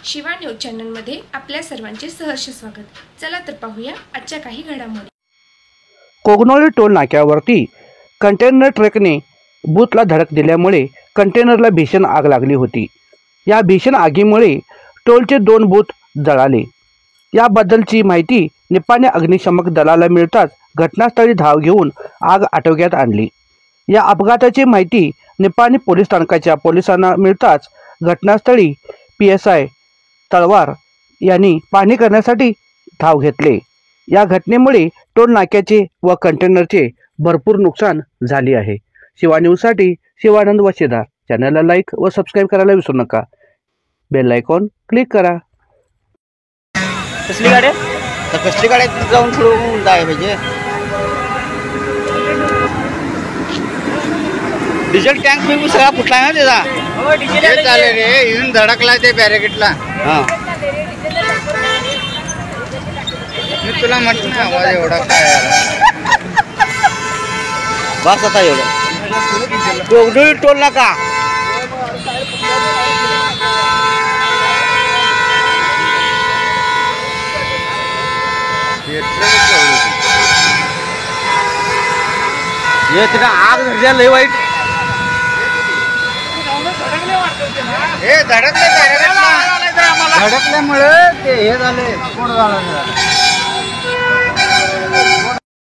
Shiva news चॅनलमध्ये आपल्या सर्वांचे सहर्ष स्वागत। चला तर पाहूया आजच्या काही घडामोडी। कोगनोळी टोल नाक्यावरती कंटेनर ट्रकने बूथला धडक दिल्यामुळे कंटेनरला भीषण आग लागली होती। या भीषण आगीमुळे टोलचे 2 बूथ जळाले। याबद्दलची माहिती निपाणी अग्निशमक दलाला मिळताच घटनास्थळी धाव घेऊन आग आटोक्यात आणली। या अपघाताची माहिती निपाणी पोलीस स्थानकाच्या पोलिसांना मिळताच घटनास्थळी PSI तळवार यांनी पाहणी करण्यासाठी धाव घेतले। या घटनेमुळे टोल नाक्याचे व कंटेनरचे भरपूर नुकसान झाले आहे। शिवा न्यूजसाठी शिवानंद वशिदार। चॅनलला लाईक व सबस्क्राईब करायला विसरू नका। बेल आयकॉन क्लिक करा। कसली गाडी तर कसली गाडी जाऊन थोडं जाय पाहिजे। डिझेल टँक मी सगळा फुटला ना त्याचा। हो डिझेल चालले रे, येऊन धडकला ते बॅरिकेडला। हां मी तुला म्हटलं ना आवाज एवढा काय बस आता एवढं कोगनोळी टोल नाका। ये तिला आग धरल्या लय वाईट। हे धडकल्यामुळे ते हे झाले, स्फोट झाला।